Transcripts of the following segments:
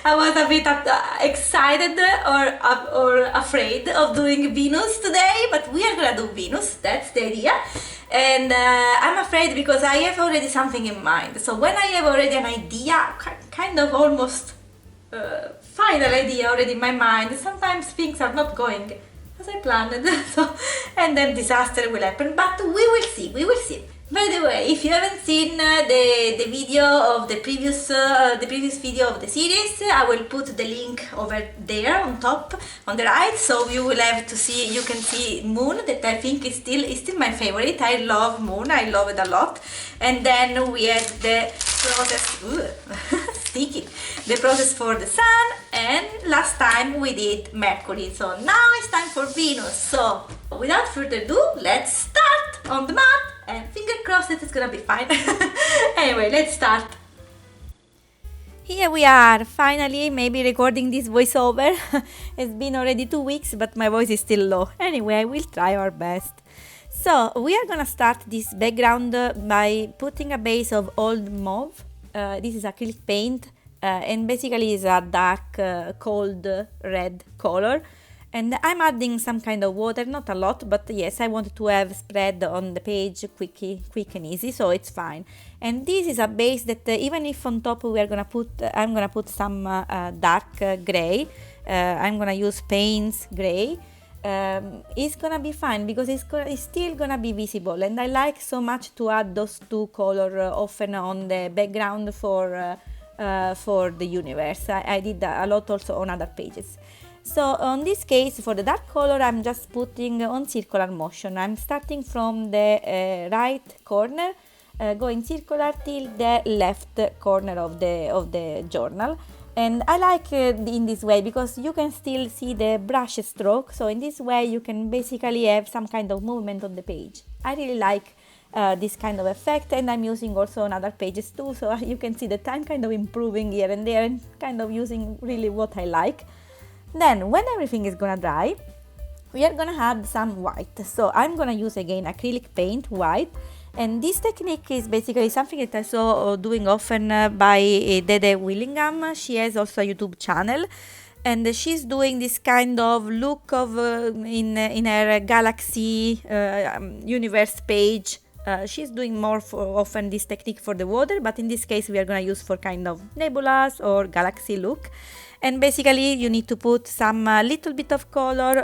I was a bit excited or afraid of doing Venus today, but we are gonna do Venus, that's the idea. And I'm afraid because I have already something in mind. So when I have already an idea, kind of almost final idea already in my mind, sometimes things are not going as I planned, so, and then disaster will happen, but we will see, we will see. By the way, if you haven't seen the video of the previous video of the series, I will put the link over there on top on the right, so you will have to see, you can see Moon, that I think is still my favorite. I love Moon, I love it a lot. And then we had the process, sticky, the process for the Sun, and last time we did Mercury. So now it's time for Venus. So without further ado, let's start on the mat. And finger crossed that it's gonna be fine. Anyway, let's start. Here we are, finally, maybe recording this voiceover. It's been already 2 weeks, but my voice is still low. Anyway, we'll try our best. So, we are gonna start this background by putting a base of old mauve. This is acrylic paint, and basically is a dark, cold red color. And I'm adding some kind of water, not a lot, but yes, I wanted to have spread on the page quick and easy, so it's fine. And this is a base that even if on top I'm gonna put some dark gray. I'm gonna use Payne's gray. It's gonna be fine because it's still gonna be visible, and I like so much to add those two colors often on the background for the universe. I did a lot also on other pages. So on this case, for the dark color, I'm just putting on circular motion. I'm starting from the right corner, going circular till the left corner of the journal. And I like in this way because you can still see the brush stroke. So in this way, you can basically have some kind of movement on the page. I really like this kind of effect, and I'm using also on other pages too. So you can see that I'm kind of improving here and there and kind of using really what I like. Then when everything is gonna dry, we are gonna add some white. So I'm gonna use again acrylic paint white, and this technique is basically something that I saw doing often by Dede Willingham. She has also a YouTube channel, and she's doing this kind of look of in her galaxy universe page. She's doing more often this technique for the water, but in this case we are gonna use for kind of nebulas or galaxy look. And basically you need to put some little bit of color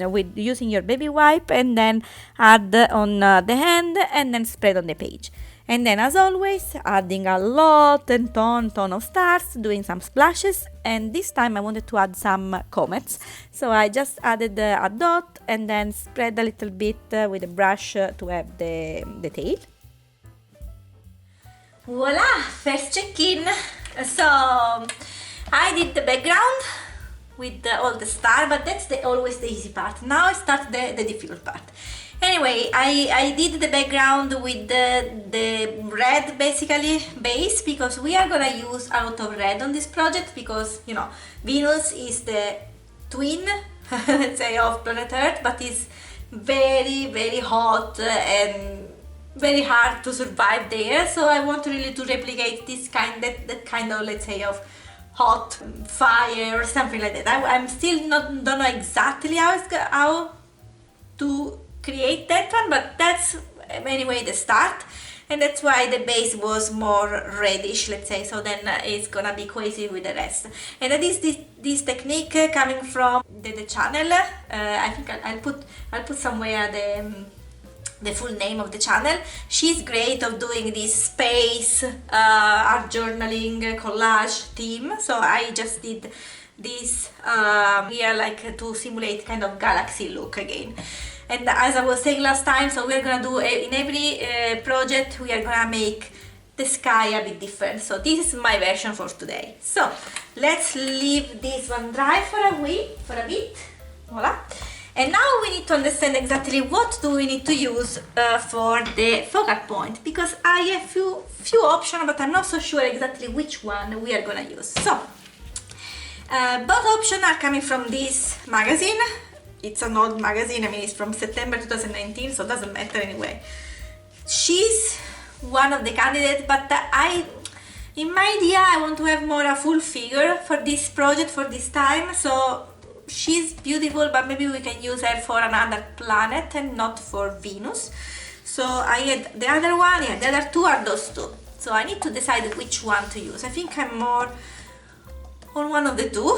with using your baby wipe, and then add on the hand, and then spread on the page. And then as always, adding a lot and ton of stars, doing some splashes. And this time I wanted to add some comets, so I just added a dot and then spread a little bit with a brush to have the tail. Voila, first check-in. So I did the background with all the stars, but that's always the easy part. Now I start the difficult part. Anyway, I did the background with the red basically base, because we are gonna use a lot of red on this project, because you know Venus is the twin let's say of planet Earth, but it's very hot and very hard to survive there. So I want really to replicate this that kind of, let's say, of hot fire or something like that. I'm still don't know exactly how to create that one, but that's anyway the start, and that's why the base was more reddish, let's say. So then it's gonna be cohesive with the rest. And that is this technique coming from the channel. I think I'll put somewhere the full name of the channel. She's great of doing this space art journaling collage theme. So I just did this here, like to simulate kind of galaxy look again. And as I was saying last time, so we're gonna do in every project we are gonna make the sky a bit different. So this is my version for today. So let's leave this one dry for a bit. Voila. And now we need to understand exactly what do we need to use for the focal point, because I have few options, but I'm not so sure exactly which one we are gonna use. So both options are coming from this magazine. It's an old magazine, I mean it's from September 2019, so it doesn't matter anyway. She's one of the candidates, but In my idea, I want to have more a full figure for this project, for this time, so she's beautiful, but maybe we can use her for another planet and not for Venus. So I had the other one, yeah, the other two are those two. So I need to decide which one to use. I think I'm more on one of the two.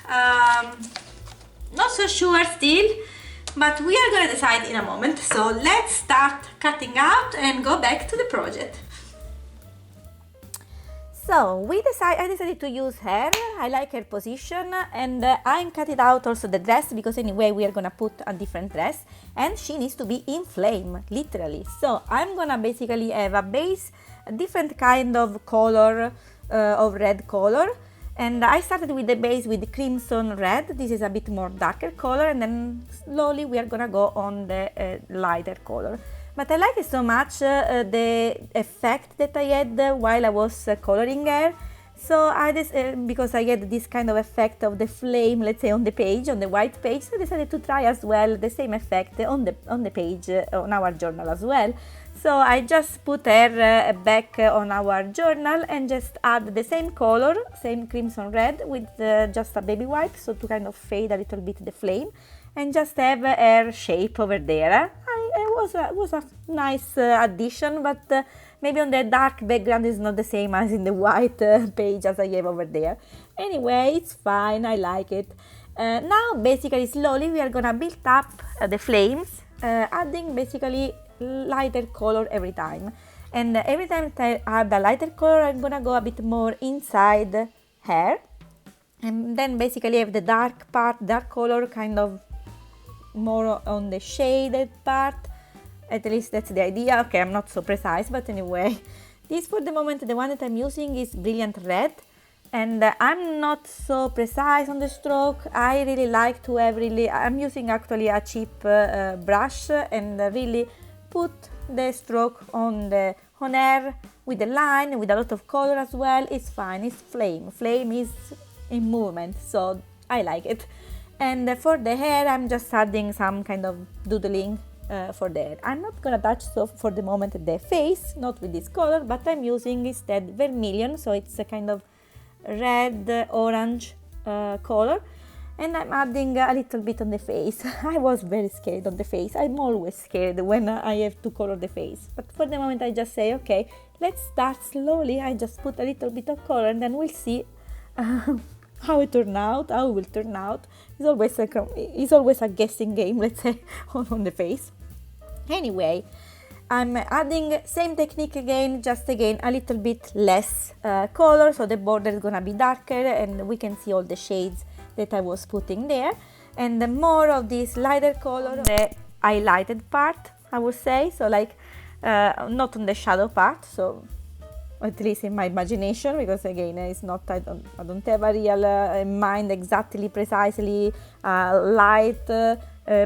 Not so sure still, but we are gonna decide in a moment. So let's start cutting out and go back to the project. So I decided to use her. I like her position, and I'm cutting out also the dress, because anyway we are gonna put a different dress and she needs to be in flame, literally. So I'm gonna basically have a base, a different kind of color, of red color, and I started with the base with crimson red. This is a bit more darker color, and then slowly we are gonna go on the lighter color. But I like it so much, the effect that I had while I was coloring her. So because I had this kind of effect of the flame, let's say on the page, on the white page, so I decided to try as well the same effect on the page, on our journal as well. So I just put her back on our journal and just add the same color, same crimson red, with just a baby wipe, so to kind of fade a little bit the flame, and just have her shape over there. It was a nice addition, but maybe on the dark background is not the same as in the white page as I have over there. Anyway, it's fine, I like it. Now basically slowly we are gonna build up the flames, adding basically lighter color every time. And every time I add a lighter color, I'm gonna go a bit more inside her, and then basically have the dark part, dark color, kind of more on the shaded part. At least that's the idea. Okay, I'm not so precise, but anyway, this for the moment, the one that I'm using is Brilliant Red, and I'm not so precise on the stroke. I really like to have I'm using actually a cheap brush, and really put the stroke on her with the line, with a lot of color as well. It's fine, it's flame is in movement, so I like it. And for the hair, I'm just adding some kind of doodling for the hair. I'm not gonna touch for the moment the face, not with this color, but I'm using instead vermilion, so it's a kind of red orange color, and I'm adding a little bit on the face. I was very scared on the face. I'm always scared when I have to color the face, but for the moment I just say, okay, let's start slowly. I just put a little bit of color, and then we'll see how it will turn out. It's always a guessing game, let's say, on the face. Anyway, I'm adding same technique again, just again a little bit less color, so the border is gonna be darker, and we can see all the shades that I was putting there, and more of this lighter color, the highlighted part, I would say, so like not on the shadow part, so at least in my imagination, because again it's not, I don't have a real mind exactly precisely light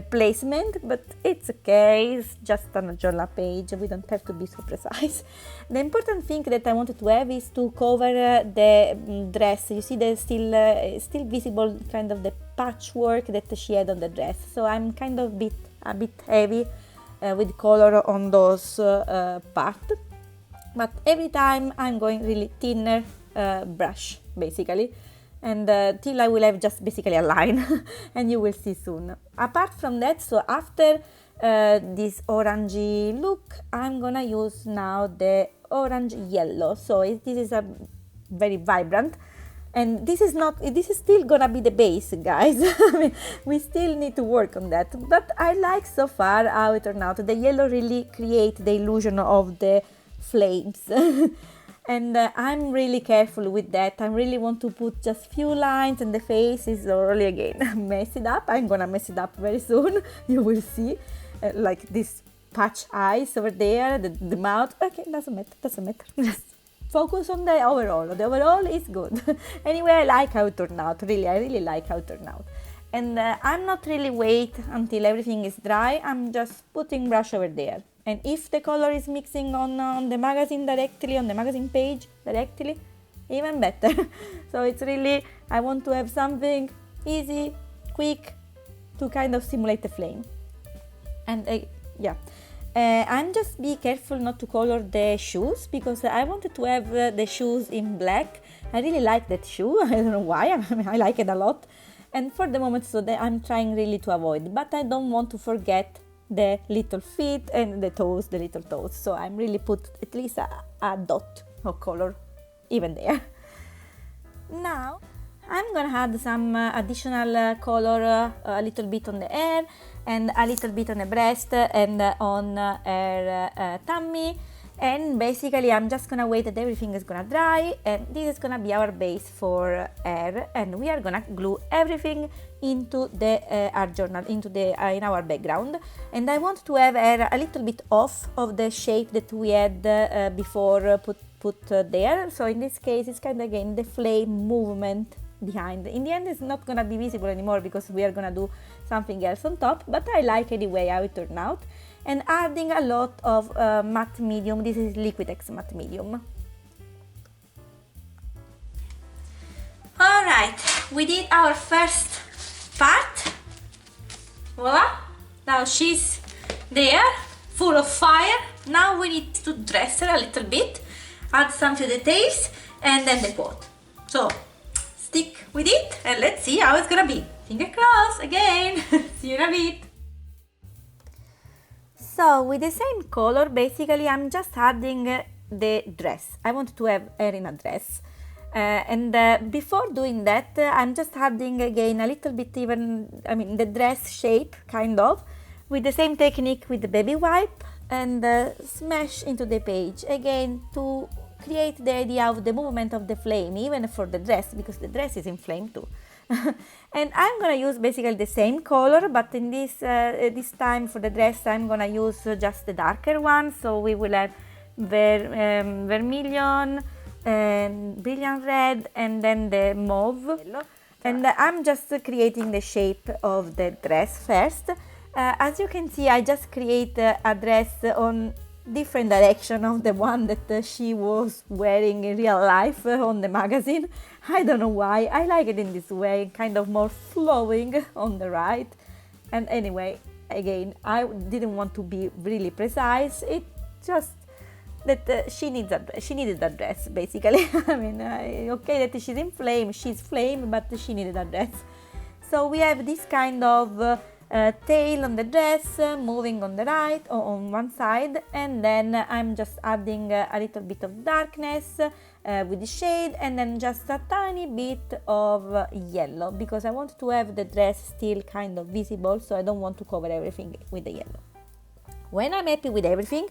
placement, but it's okay, it's just on a journal page, we don't have to be so precise. The important thing that I wanted to have is to cover the dress. You see there's still visible kind of the patchwork that she had on the dress, so I'm kind of a bit heavy with color on those parts. But every time I'm going really thinner brush basically, and till I will have just basically a line and you will see soon. Apart from that, so after this orangey look, I'm gonna use now the orange yellow. So this is a very vibrant, and this is still gonna be the base, guys. I mean, we still need to work on that, but I like so far how it turned out. The yellow really create the illusion of the flames. And I'm really careful with that. I really want to put just few lines, and the face is really again mess it up. I'm gonna mess it up very soon. You will see, like this patch eyes over there, the mouth. Okay, doesn't matter. Just focus on the overall. The overall is good. Anyway, I like how it turned out. Really, I really like how it turned out. And I'm not really wait until everything is dry. I'm just putting brush over there. And if the color is mixing on the magazine directly, on the magazine page directly, even better. So it's really, I want to have something easy, quick, to kind of simulate the flame. And yeah, I'm just be careful not to color the shoes because I wanted to have the shoes in black. I really like that shoe. I don't know why. I like it a lot. And for the moment, so that I'm trying really to avoid. But I don't want to forget the little feet and the toes, the little toes. So I'm really put at least a dot of color even there. Now I'm gonna add some additional color, a little bit on the hair and a little bit on the breast and on her tummy. And basically I'm just gonna wait that everything is gonna dry, and this is gonna be our base for hair, and we are gonna glue everything into the art journal, into the in our background. And I want to have hair a little bit off of the shape that we had before put there. So in this case it's kind of again the flame movement behind. In the end it's not gonna be visible anymore because we are gonna do something else on top, but I like anyway how it turned out. And adding a lot of matte medium. This is Liquitex matte medium. Alright, we did our first part. Voila! Now she's there, full of fire. Now we need to dress her a little bit, add some few details, and then the quote. So stick with it and let's see how it's gonna be. Finger crossed again. See you in a bit. So with the same color, basically I'm just adding the dress. I want to have her in a dress. Before doing that, I'm just adding again a little bit the dress shape, kind of, with the same technique with the baby wipe, and smash into the page, again to create the idea of the movement of the flame, even for the dress, because the dress is in flame too. And I'm gonna use basically the same color, but in this time for the dress I'm gonna use just the darker one. So we will have vermilion and brilliant red, and then the mauve. And I'm just creating the shape of the dress first. As you can see, I just create a dress on different direction of the one that she was wearing in real life on the magazine. I don't know why, I like it in this way, kind of more flowing on the right. And anyway, again, I didn't want to be really precise. It just that she needed a dress basically. I mean, okay that she's in flame, she's flame, but she needed a dress. So we have this kind of tail on the dress, moving on the right or on one side, and then I'm just adding a little bit of darkness with the shade, and then just a tiny bit of yellow, because I want to have the dress still kind of visible, so I don't want to cover everything with the yellow. When I'm happy with everything,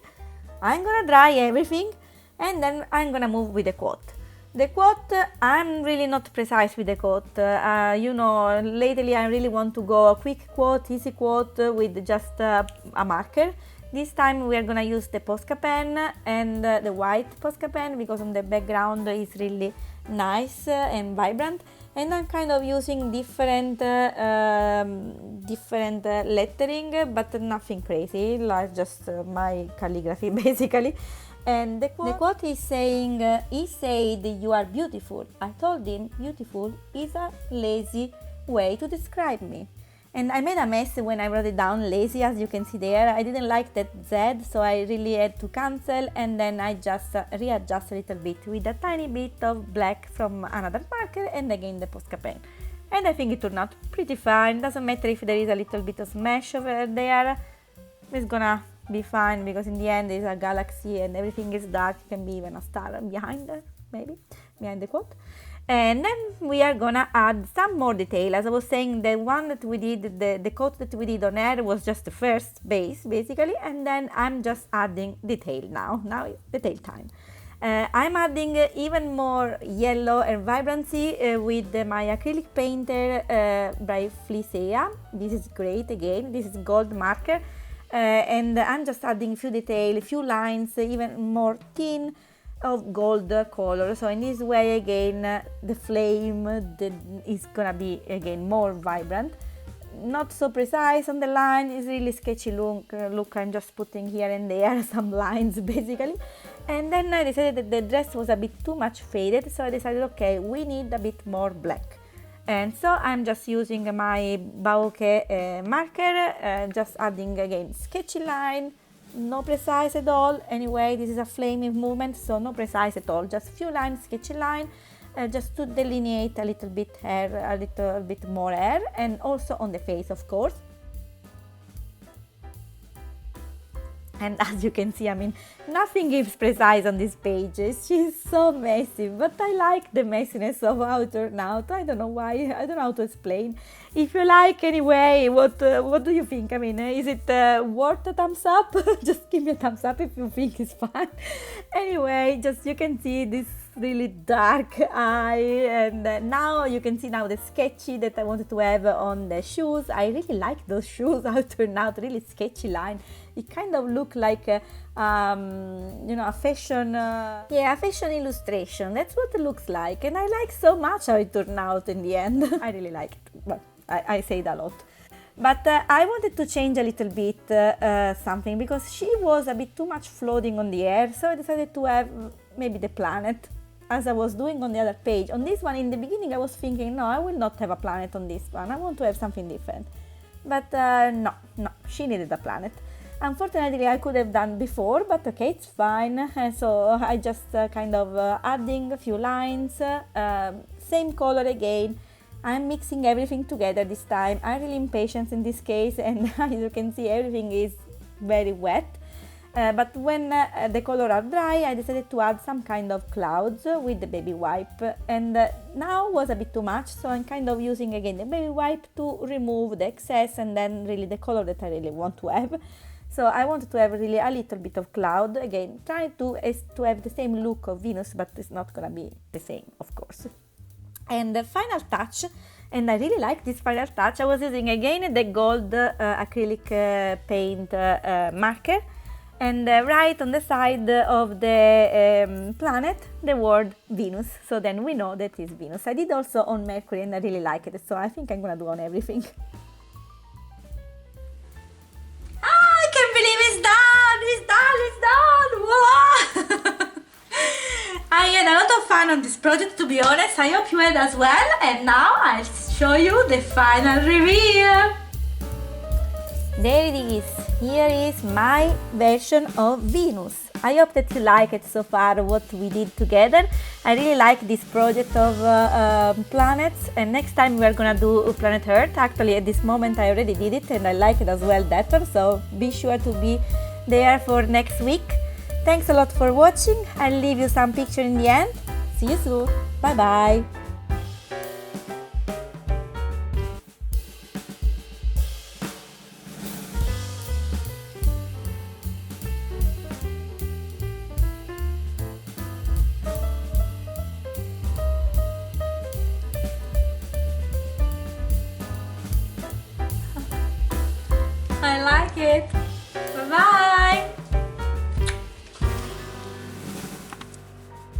I'm gonna dry everything, and then I'm gonna move with the quote. The quote, I'm really not precise with the quote. Lately I really want to go a quick quote, easy quote with just a marker. This time we are gonna use the Posca pen and the white Posca pen, because on the background is really nice and vibrant. And I'm kind of using different lettering, but nothing crazy, like just my calligraphy basically. And the quote is saying, he said you are beautiful. I told him beautiful is a lazy way to describe me. And I made a mess when I wrote it down, lazy, as you can see there. I didn't like that Z, so I really had to cancel, and then I just readjust a little bit with a tiny bit of black from another marker, and again the Posca pen. And I think it turned out pretty fine. Doesn't matter if there is a little bit of smash over there, it's gonna be fine, because in the end it's a galaxy and everything is dark. It can be even a star behind there, maybe behind the quote. And then we are gonna add some more detail. As I was saying, the one that we did, the coat that we did on air was just the first base basically, and then I'm just adding detail now. Now it's detail time. I'm adding even more yellow and vibrancy with my acrylic painter by Flisea. This is great again, this is gold marker. And I'm just adding a few detail, a few lines, even more thin of gold color. So in this way again the flame is gonna be again more vibrant. Not so precise on the line, it's really sketchy look. I'm just putting here and there some lines basically. And then I decided that the dress was a bit too much faded, so I decided, okay, we need a bit more black. And so I'm just using my Bauke marker, just adding again sketchy line, no precise at all. Anyway, this is a flaming movement, so no precise at all, just few lines, sketchy line, just to delineate a little bit hair, a little bit more hair, and also on the face, of course. And as you can see, I mean, nothing is precise on this page. She's so messy, but I like the messiness of how it turned out. I don't know why, I don't know how to explain. If you like, anyway, what do you think? I mean, is it worth a thumbs up? Just give me a thumbs up if you think it's fun. Anyway, just you can see this really dark eye, and now you can see now the sketchy that I wanted to have on the shoes. I really like those shoes, how it turned out, really sketchy line. It kind of look like a fashion, a fashion illustration. That's what it looks like, and I like so much how it turned out in the end. I really like it, but I say it a lot. But I wanted to change a little bit something, because she was a bit too much floating on the air, so I decided to have maybe the planet, as I was doing on the other page. On this one, in the beginning, I was thinking, no, I will not have a planet on this one. I want to have something different. But no, she needed a planet. Unfortunately, I could have done before, but okay, it's fine. So I just kind of adding a few lines, same color again. I'm mixing everything together this time. I'm really impatient in this case, and as you can see, everything is very wet. But when the color are dry, I decided to add some kind of clouds with the baby wipe, and now was a bit too much, so I'm kind of using again the baby wipe to remove the excess, and then really the color that I really want to have. So I wanted to have really a little bit of cloud, again trying to have the same look of Venus, but it's not gonna be the same, of course. And the final touch, and I really like this final touch, I was using again the gold acrylic paint marker, and right on the side of the planet, the word Venus, so then we know that it's Venus. I did also on Mercury, and I really like it, so I think I'm gonna do on everything. I can't believe it's done! Voila! I had a lot of fun on this project, to be honest. I hope you had as well, and now I'll show you the final reveal. There it is. Here is my version of Venus. I hope that you like it so far, what we did together. I really like this project of planets, and next time we are gonna do planet Earth. Actually, at this moment I already did it, and I like it as well better, so be sure to be there for next week. Thanks a lot for watching. I'll leave you some picture in the end. See you soon. Bye bye. I like it. Bye bye.